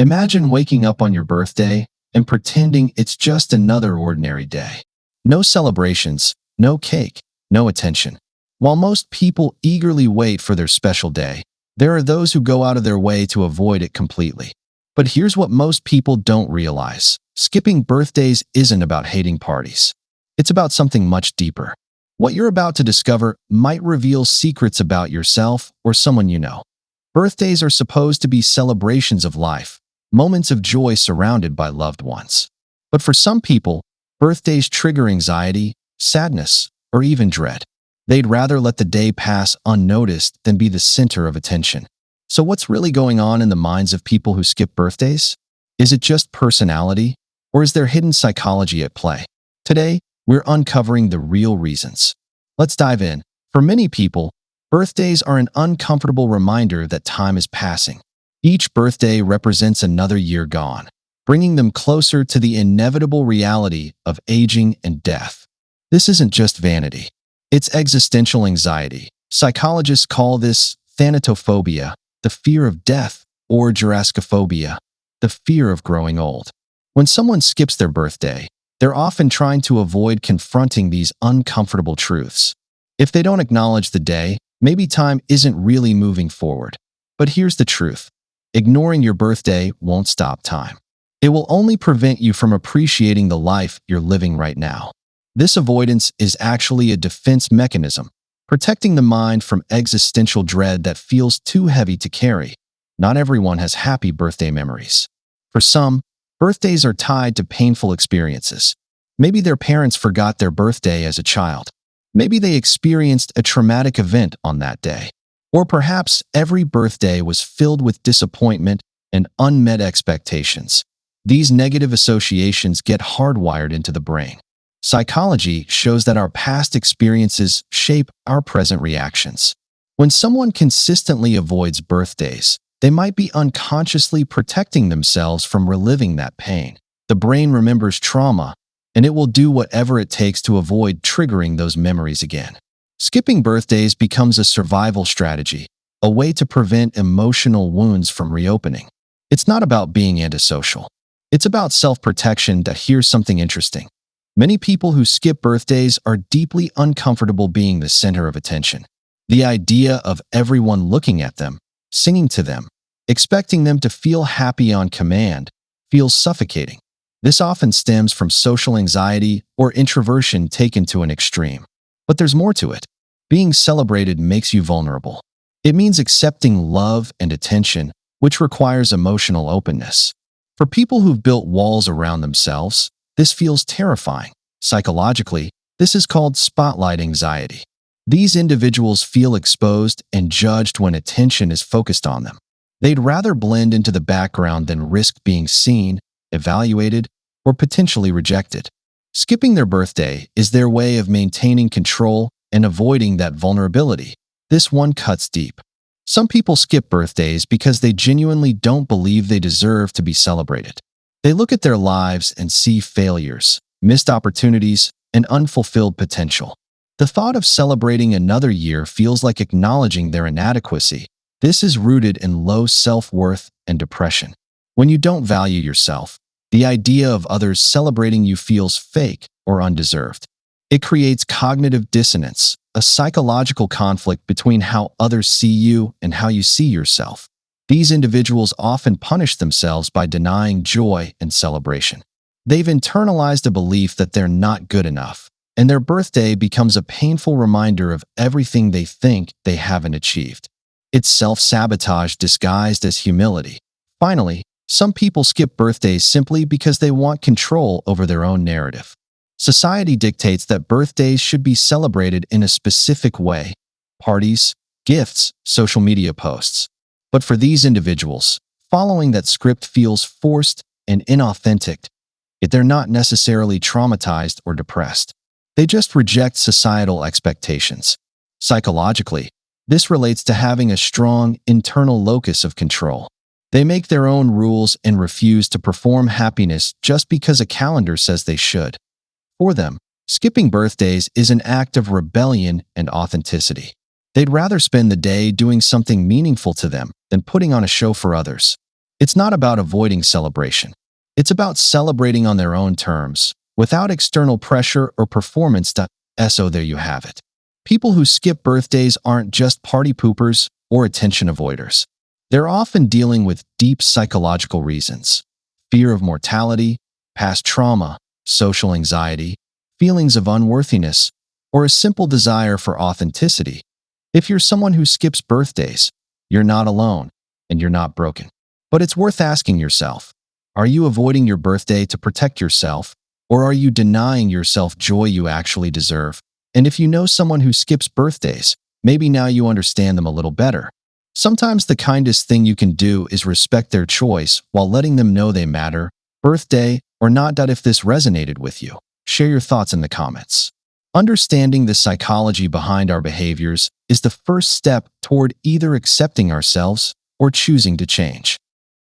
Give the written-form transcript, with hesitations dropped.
Imagine waking up on your birthday and pretending it's just another ordinary day. No celebrations, no cake, no attention. While most people eagerly wait for their special day, there are those who go out of their way to avoid it completely. But here's what most people don't realize. Skipping birthdays isn't about hating parties. It's about something much deeper. What you're about to discover might reveal secrets about yourself or someone you know. Birthdays are supposed to be celebrations of life, moments of joy surrounded by loved ones. But for some people, birthdays trigger anxiety, sadness, or even dread. They'd rather let the day pass unnoticed than be the center of attention. So what's really going on in the minds of people who skip birthdays? Is it just personality, or is there hidden psychology at play? Today, we're uncovering the real reasons. Let's dive in. For many people, birthdays are an uncomfortable reminder that time is passing. Each birthday represents another year gone, bringing them closer to the inevitable reality of aging and death. This isn't just vanity. It's existential anxiety. Psychologists call this thanatophobia, the fear of death, or Jurassicophobia, the fear of growing old. When someone skips their birthday, they're often trying to avoid confronting these uncomfortable truths. If they don't acknowledge the day, maybe time isn't really moving forward. But here's the truth. Ignoring your birthday won't stop time. It will only prevent you from appreciating the life you're living right now. This avoidance is actually a defense mechanism, protecting the mind from existential dread that feels too heavy to carry. Not everyone has happy birthday memories. For some, birthdays are tied to painful experiences. Maybe their parents forgot their birthday as a child. Maybe they experienced a traumatic event on that day. Or perhaps every birthday was filled with disappointment and unmet expectations. These negative associations get hardwired into the brain. Psychology shows that our past experiences shape our present reactions. When someone consistently avoids birthdays, they might be unconsciously protecting themselves from reliving that pain. The brain remembers trauma, and it will do whatever it takes to avoid triggering those memories again. Skipping birthdays becomes a survival strategy, a way to prevent emotional wounds from reopening. It's not about being antisocial. It's about self-protection. Here's something interesting. Many people who skip birthdays are deeply uncomfortable being the center of attention. The idea of everyone looking at them, singing to them, expecting them to feel happy on command, feels suffocating. This often stems from social anxiety or introversion taken to an extreme. But there's more to it. Being celebrated makes you vulnerable. It means accepting love and attention, which requires emotional openness. For people who've built walls around themselves, this feels terrifying. Psychologically, this is called spotlight anxiety. These individuals feel exposed and judged when attention is focused on them. They'd rather blend into the background than risk being seen, evaluated, or potentially rejected. Skipping their birthday is their way of maintaining control and avoiding that vulnerability. This one cuts deep. Some people skip birthdays because they genuinely don't believe they deserve to be celebrated. They look at their lives and see failures, missed opportunities, and unfulfilled potential. The thought of celebrating another year feels like acknowledging their inadequacy. This is rooted in low self-worth and depression. When you don't value yourself, the idea of others celebrating you feels fake or undeserved. It creates cognitive dissonance, a psychological conflict between how others see you and how you see yourself. These individuals often punish themselves by denying joy and celebration. They've internalized a belief that they're not good enough, and their birthday becomes a painful reminder of everything they think they haven't achieved. It's self-sabotage disguised as humility. Finally, some people skip birthdays simply because they want control over their own narrative. Society dictates that birthdays should be celebrated in a specific way: parties, gifts, social media posts. But for these individuals, following that script feels forced and inauthentic. Yet they're not necessarily traumatized or depressed. They just reject societal expectations. Psychologically, this relates to having a strong internal locus of control. They make their own rules and refuse to perform happiness just because a calendar says they should. For them, skipping birthdays is an act of rebellion and authenticity. They'd rather spend the day doing something meaningful to them than putting on a show for others. It's not about avoiding celebration. It's about celebrating on their own terms, without external pressure or performance. So there you have it. People who skip birthdays aren't just party poopers or attention avoiders. They're often dealing with deep psychological reasons: fear of mortality, past trauma, social anxiety, feelings of unworthiness, or a simple desire for authenticity. If you're someone who skips birthdays, you're not alone, and you're not broken. But it's worth asking yourself, are you avoiding your birthday to protect yourself, or are you denying yourself joy you actually deserve? And if you know someone who skips birthdays, maybe now you understand them a little better. Sometimes the kindest thing you can do is respect their choice while letting them know they matter, birthday or not. If this resonated with you, share your thoughts in the comments. Understanding the psychology behind our behaviors is the first step toward either accepting ourselves or choosing to change.